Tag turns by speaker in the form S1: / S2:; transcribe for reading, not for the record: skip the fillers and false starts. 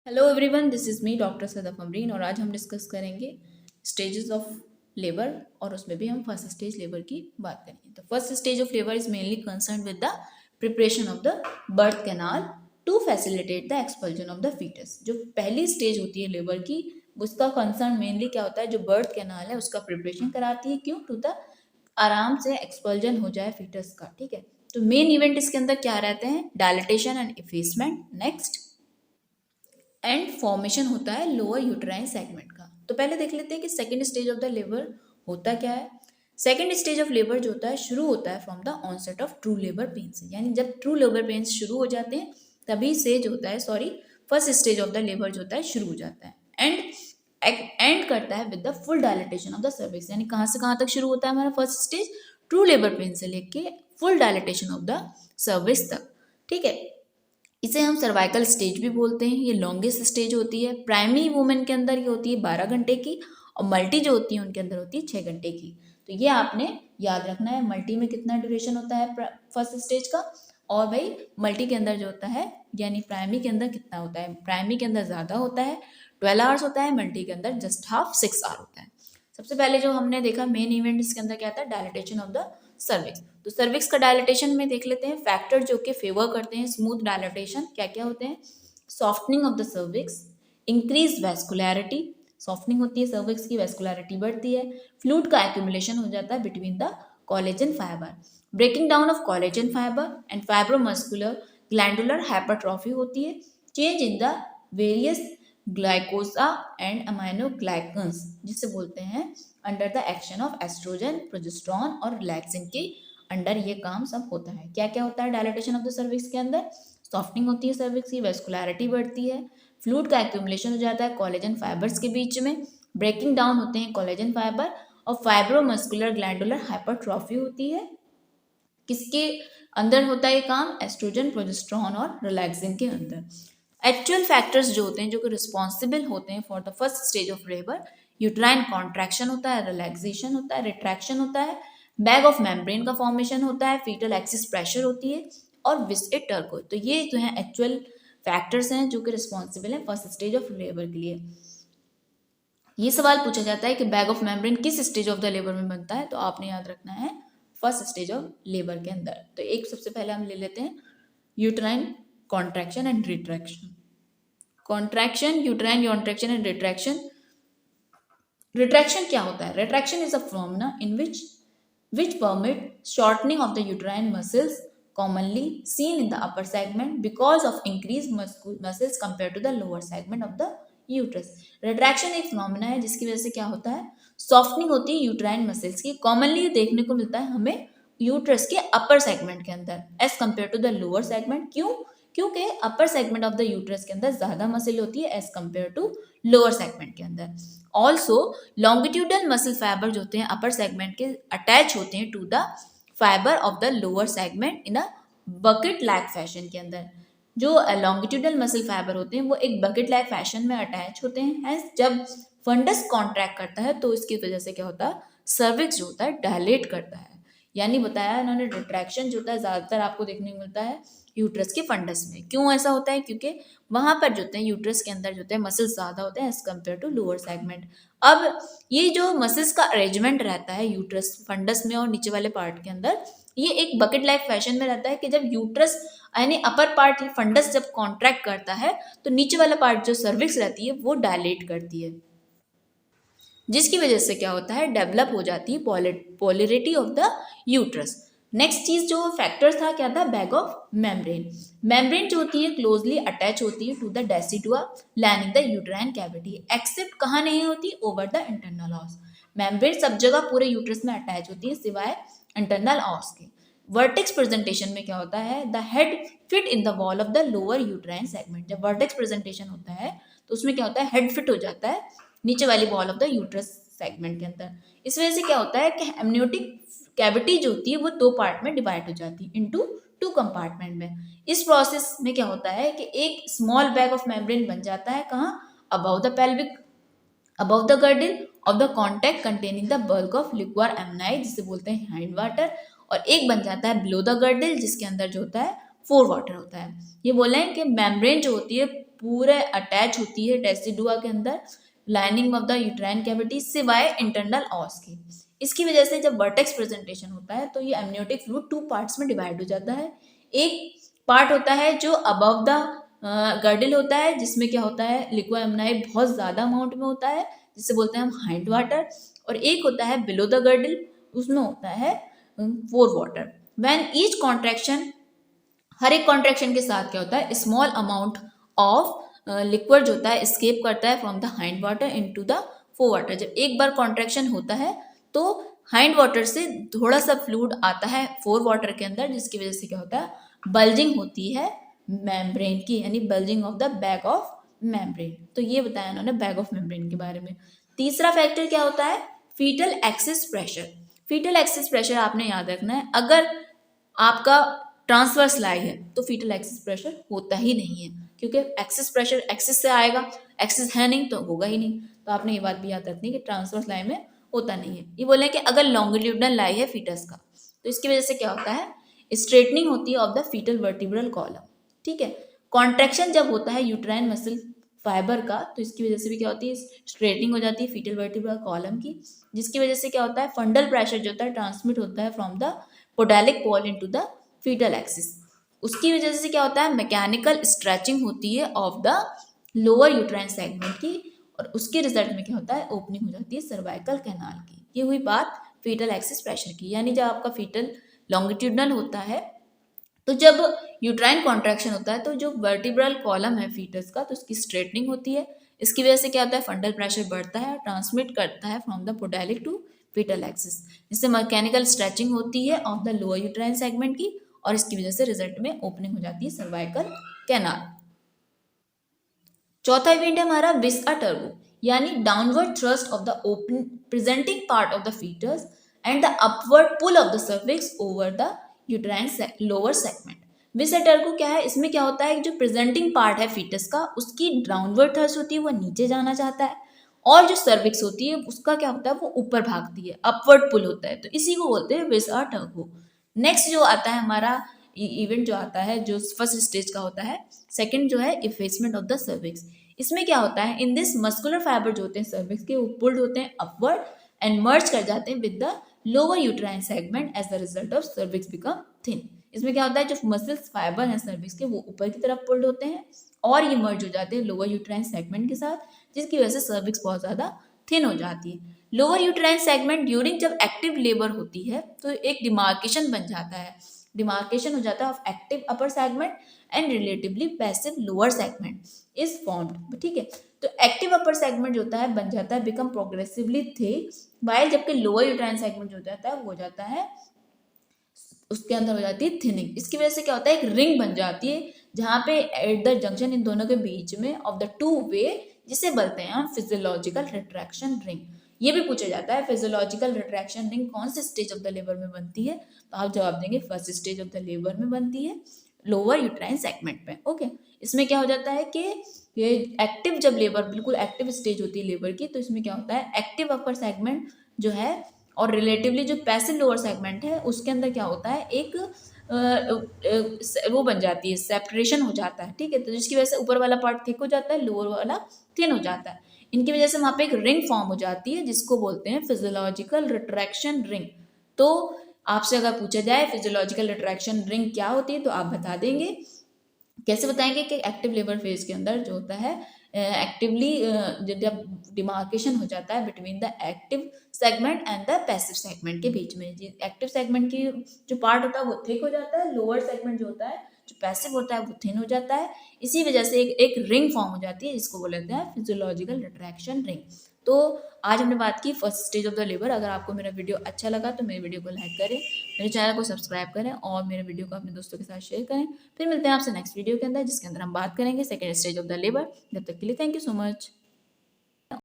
S1: Hello everyone, this is me doctor Sadaf Amreen और आज हम डिस्कस करेंगे स्टेजेस ऑफ लेबर और उसमें भी हम फर्स्ट स्टेज लेबर की बात करेंगे। तो first stage of labour is mainly concern with the preparation of the birth canal to facilitate the expulsion of the foetus. जो पहली स्टेज होती है लेबर की, उसका कंसर्न मेनली क्या होता है, जो बर्थ कैनाल है उसका प्रिपरेशन कराती है। क्यों? टू द आराम से एक्सपल्जन हो जाए फीटस का। ठीक है, तो मेन इवेंट इसके अंदर क्या रहते हैं? Dilatation and effacement, next and formation होता है लोअर यूट्राइन सेगमेंट का। तो पहले देख लेते हैं कि second stage of the labour होता क्या है। सेकेंड स्टेज ऑफ लेबर जो होता है शुरू होता है from the onset of true labour pain से, यानी जब ट्रू लेबर पेन शुरू हो जाते हैं तभी से जो होता है first stage of the labour जो होता है शुरू हो जाता है एंड एंड करता है with the full dilatation of the cervix. यानी कहाँ से कहाँ तक शुरू होता है हमारा first stage? True labour pain से लेके full dilatation of the cervix तक। ठीक है, इसे हम सर्वाइकल स्टेज भी बोलते हैं। ये लॉन्गेस्ट स्टेज होती है। प्राइमरी वुमेन के अंदर ये होती है 12 घंटे की और मल्टी जो होती है उनके अंदर होती है 6 घंटे की। तो ये आपने याद रखना है, मल्टी में कितना ड्यूरेशन होता है फर्स्ट स्टेज का, और भाई मल्टी के अंदर जो होता है यानी प्राइमरी के अंदर कितना होता है। प्राइमरी के अंदर ज़्यादा होता है, 12 आवर्स होता है, मल्टी के अंदर जस्ट हाफ 6 आवर होता है। सबसे पहले जो हमने देखा मेन इवेंट इसके अंदर क्या था, डायलिटेशन ऑफ द सर्विक्स। तो सर्विक्स का डायलिटेशन में देख लेते हैं फैक्टर जो कि फेवर करते हैं स्मूथ डायलिटेशन, क्या क्या होते हैं? Softening of the cervix, increase vascularity, softening होती है सर्विक्स की, वैस्कुलैरिटी बढ़ती है, फ्लूइड का एक्यूमुलेशन हो जाता है between the collagen fibre, breaking down of collagen fibre and fibromuscular glandular hypertrophy होती है, change in the various glycosa and aminoglycans जिसे बोलते हैं under the action of estrogen, progesterone और रिलैक्सिन के अंडर ये काम सब होता है। क्या क्या होता है डायलिटेशन ऑफ द सर्विक्स के अंदर? सॉफ्टनिंग होती है सर्विक्स की, वेस्कुलैरिटी बढ़ती है, फ्लूइड का एक्यूमुलेशन हो जाता है कोलेजन फाइबर्स के बीच में, ब्रेकिंग डाउन होते हैं कोलेजन फाइबर और फाइब्रोमस्कुलर ग्लैंडुलर हाइपरट्रॉफी होती है। किसके अंदर होता है ये काम? एस्ट्रोजन, प्रोजेस्टेरॉन और रिलैक्सिन के अंदर। एक्चुअल फैक्टर्स जो होते हैं जो कि रिस्पॉन्सिबल होते हैं for the first stage of labour, uterine contraction होता है, रिलैक्सेशन होता है, रिट्रैक्शन होता है, बैग ऑफ मेम्ब्रेन का फॉर्मेशन होता है, फीटल एक्सिस प्रेशर होती है और विस्केट टर्को। तो ये जो है एक्चुअल फैक्टर्स हैं जो कि रिस्पॉन्सिबल है फर्स्ट स्टेज ऑफ लेबर के लिए। ये सवाल पूछा जाता है कि बैग ऑफ मेम्ब्रेन किस स्टेज ऑफ द लेबर में बनता है, तो आपने याद रखना है फर्स्ट स्टेज ऑफ लेबर के अंदर। तो एक सबसे पहले हम ले लेते हैं uterine contraction and retraction. Contraction, uterine contraction and retraction. Retraction क्या होता है? Retraction is a phenomena in which permit shortening of the uterine muscles commonly seen in the upper segment because of increased muscles compared to the lower segment of the uterus. Retraction एक phenomena है जिसकी वजह से क्या होता है, softening होती है यूट्राइन मसल्स की। कॉमनली देखने को मिलता है हमें यूट्रस के अपर सेगमेंट के अंदर as compare to the lower segment. क्यों? क्योंकि upper segment of the uterus के अंदर ज्यादा मसल होती है as compare to lower segment के अंदर। ऑल्सो लॉन्गिट्यूडल मसल फाइबर जो होते हैं अपर सेगमेंट के अटैच होते हैं to the fibre of the lower segment in a bucket like fashion के अंदर। जो लॉन्गिट्यूडल मसल फाइबर होते हैं वो एक बकेट लाइक फैशन में अटैच होते हैं। जब फंडस कॉन्ट्रैक्ट करता है तो इसकी वजह से क्या होता है, सर्विक्स जो होता है डायलेट करता है। यानी बताया इन्होंने रिट्रैक्शन जो होता है ज्यादातर आपको देखने को मिलता है यूट्रस के फंडस में। क्यों ऐसा होता है? क्योंकि वहां पर जो होते हैं यूट्रस के अंदर जो होते हैं मसल्स ज्यादा होते हैं as compare to lower segment. अब ये जो मसल्स का अरेंजमेंट रहता है यूट्रस फंडस में और नीचे वाले पार्ट के अंदर, ये एक बकेट लाइक फैशन में रहता है कि जब यूट्रस यानी अपर पार्ट फंडस जब कॉन्ट्रैक्ट करता है तो नीचे वाला पार्ट जो सर्विक्स रहती है वो डायलेट करती है, जिसकी वजह से क्या होता है, डेवलप हो जाती है polarity of the uterus. Next चीज जो फैक्टर था क्या था, बैग ऑफ मेम्ब्रेन। मेम्ब्रेन जो होती है क्लोजली अटैच होती है to the decidua lining the uterine cavity, except कहाँ नहीं होती, over the internal os. Membrane सब जगह पूरे यूट्रस में अटैच होती है सिवाय इंटरनल ऑर्स के। वर्टेक्स प्रेजेंटेशन में क्या होता है, the head fit in the wall of the lower uterine segment. जब वर्टेक्स प्रेजेंटेशन होता है तो उसमें क्या होता है, हेड फिट हो जाता है नीचे वाली wall of the uterus segment के अंदर। इस वजह से क्या होता है कि एमनियोटिक कैविटी जो होती है वो दो पार्ट में डिवाइड हो जाती है इनटू टू कंपार्टमेंट में। इस प्रोसेस में क्या होता है कि एक स्मॉल बैग ऑफ मेम्ब्रेन बन जाता है कहाँ, above the pelvic, above the girdle of the contact containing the bulk of liquor amnii जिसे बोलते हैं हाइंड वाटर, और एक बन जाता है बिलो द गर्डल जिसके अंदर जो होता है फोर वाटर होता है। ये बोल रहे हैं कि मेम्ब्रेन जो होती है पूरे अटैच होती है डेसिडुआ के अंदर lining of the uterine cavity सिवाय इंटरनल ऑस के। इसकी वजह से जब वर्टेक्स प्रेजेंटेशन होता है तो ये एमनियोटिक फ्लूइड टू पार्ट्स में डिवाइड हो जाता है। एक पार्ट होता है जो अबव द गर्डल होता है, जिसमें क्या होता है लिक्वा एमनाई बहुत ज़्यादा अमाउंट में होता है, जिसे बोलते हैं हम हाइंड वाटर। और एक होता है बिलो द गर्डल, उसमें होता है fore water. When each contraction, हर एक कॉन्ट्रैक्शन के साथ क्या होता है स्मॉल अमाउंट ऑफ लिक्विड जो होता है एस्केप करता है from the hind water into the four water. जब एक बार कॉन्ट्रैक्शन होता है तो हाइंड वाटर से थोड़ा सा फ्लूइड आता है फोर वाटर के अंदर, जिसकी वजह से क्या होता है बल्जिंग होती है मेम्ब्रेन की, यानी bulging of the bag of membrane. तो ये बताया उन्होंने बैग ऑफ मेम्ब्रेन के बारे में। तीसरा फैक्टर क्या होता है foetal axis pressure. Foetal axis pressure आपने याद रखना है, अगर आपका ट्रांसवर्स लाई है तो फीटल एक्सिस प्रेशर होता ही नहीं है, क्योंकि एक्सिस प्रेशर एक्सिस से आएगा, एक्सिस है नहीं तो होगा ही नहीं। तो आपने ये बात भी याद रखनी है कि ट्रांसवर्स लाई में होता नहीं है। ये बोले कि अगर लॉन्गिट्यूडनल लाई है फीटस का तो इसकी वजह से क्या होता है स्ट्रेटनिंग होती है of the foetal vertebral column. ठीक है, कॉन्ट्रैक्शन जब होता है यूट्राइन मसल फाइबर का तो इसकी वजह से भी क्या होती है स्ट्रेटनिंग हो जाती है फीटल वर्टिब्रल कॉलम की, जिसकी वजह से क्या होता है फंडल प्रेशर जो होता है ट्रांसमिट होता है from the podalic pole into the fetal axis. उसकी वजह से क्या होता है मैकेनिकल स्ट्रेचिंग होती है of the lower uterine segment की, और उसके रिजल्ट में क्या होता है ओपनिंग हो जाती है सर्वाइकल कैनाल की। ये हुई बात फीटल एक्सिस प्रेशर की। यानी जब आपका फीटल लॉन्गिट्यूडनल होता है तो जब यूट्राइन कॉन्ट्रैक्शन होता है तो जो वर्टिब्रल कॉलम है फीटस का तो उसकी स्ट्रेटनिंग होती है। इसकी वजह से क्या होता है फंडल प्रेशर बढ़ता है, ट्रांसमिट करता है from the podalic to fetal axis, जिससे मैकेनिकल स्ट्रेचिंग होती है of the lower uterine segment की, और इसकी वजह से रिजल्ट में ओपनिंग हो जाती है सर्वाइकल कैनाल। चौथा इवेंट है हमारा विस्का टर्बो, यानी downward thrust of the open presenting part of the foetus and the upward pull of the cervix over the uterine lower segment. Vis a tergo क्या है, इसमें क्या होता है जो प्रेजेंटिंग पार्ट है फीटस का उसकी डाउनवर्ड थ्रस्ट होती है, वो नीचे जाना चाहता है, और जो सर्विक्स होती है उसका क्या होता है वो ऊपर भागती है, अपवर्ड पुल होता है, तो इसी को बोलते हैं विस्का टर्बो। नेक्स्ट जो आता है हमारा इवेंट जो आता है जो फर्स्ट स्टेज का होता है, सेकंड जो है इफेसमेंट ऑफ द सर्विक्स। इसमें क्या होता है इन दिस मस्कुलर फाइबर जो होते हैं सर्विक्स के वो पुल्ड होते हैं अपवर्ड एंड मर्ज कर जाते हैं with the lower uterine segment as the result of cervix become thin. इसमें क्या होता है जो मसल्स फाइबर हैं सर्विक्स के वो ऊपर की तरफ पुल्ड होते हैं और ये मर्ज हो जाते हैं लोअर यूट्राइन सेगमेंट के साथ, जिसकी वजह से सर्विक्स बहुत ज़्यादा थिन हो जाती है। लोअर यूट्राइन सेगमेंट ड्यूरिंग जब एक्टिव लेबर होती है तो एक डिमार्केशन बन जाता है, डिमार्केशन हो जाता है of active upper segment and relatively passive lower segment is formed. ठीक है, तो एक्टिव अपर सेगमेंट जो होता है बन जाता है बिकम प्रोग्रेसिवली थिक, वाइल जबकि लोअर यूट्राइन सेगमेंट जो जाता है वो हो जाता है उसके अंदर हो जाती है थिनिंग। इसकी वजह से क्या होता है एक रिंग बन जाती है जहाँ पे एट द जंक्शन इन दोनों के बीच में ऑफ द टू वे, जिसे बोलते हैं हम फिजियोलॉजिकल रिट्रैक्शन रिंग। ये भी पूछा जाता है फिजियोलॉजिकल रिट्रैक्शन रिंग कौन से स्टेज ऑफ द लेबर में बनती है, तो आप जवाब देंगे first stage of the labour में बनती है लोअर यूट्राइन सेगमेंट पे। ओके, इसमें क्या हो जाता है कि ये एक्टिव जब लेबर बिल्कुल एक्टिव स्टेज होती है लेबर की तो इसमें क्या होता है एक्टिव अपर सेगमेंट जो है और रिलेटिवली जो पैसिव लोअर सेगमेंट है उसके अंदर क्या होता है एक वो बन जाती है सेपरेशन हो जाता है। ठीक है, तो जिसकी वजह से ऊपर वाला पार्ट थिक हो जाता है, लोअर वाला थिन हो जाता है। इनकी वजह से वहाँ पे एक रिंग फॉर्म हो जाती है जिसको बोलते हैं फिजियोलॉजिकल रिट्रैक्शन रिंग। तो आपसे अगर पूछा जाए फिजियोलॉजिकल रिट्रैक्शन रिंग क्या होती है तो आप बता देंगे। कैसे बताएंगे कि एक्टिव लेबर फेज के अंदर जो होता है एक्टिवली जब डिमार्केशन हो जाता है between the active segment and the passive segment के बीच में, एक्टिव सेगमेंट की जो पार्ट होता है वो थिक हो जाता है, लोअर सेगमेंट जो होता है जो पैसिव होता है वो थिन हो जाता है। इसी वजह से एक रिंग फॉर्म हो जाती है जिसको बोलते हैं फिजियोलॉजिकल रिट्रैक्शन रिंग। तो आज हमने बात की first stage of the labour. अगर आपको मेरा वीडियो अच्छा लगा तो मेरे वीडियो को लाइक करें, मेरे चैनल को सब्सक्राइब करें और मेरे वीडियो को अपने दोस्तों के साथ शेयर करें। फिर मिलते हैं आपसे नेक्स्ट वीडियो के अंदर जिसके अंदर हम बात करेंगे second stage of the labour. जब तक के लिए थैंक यू सो मच।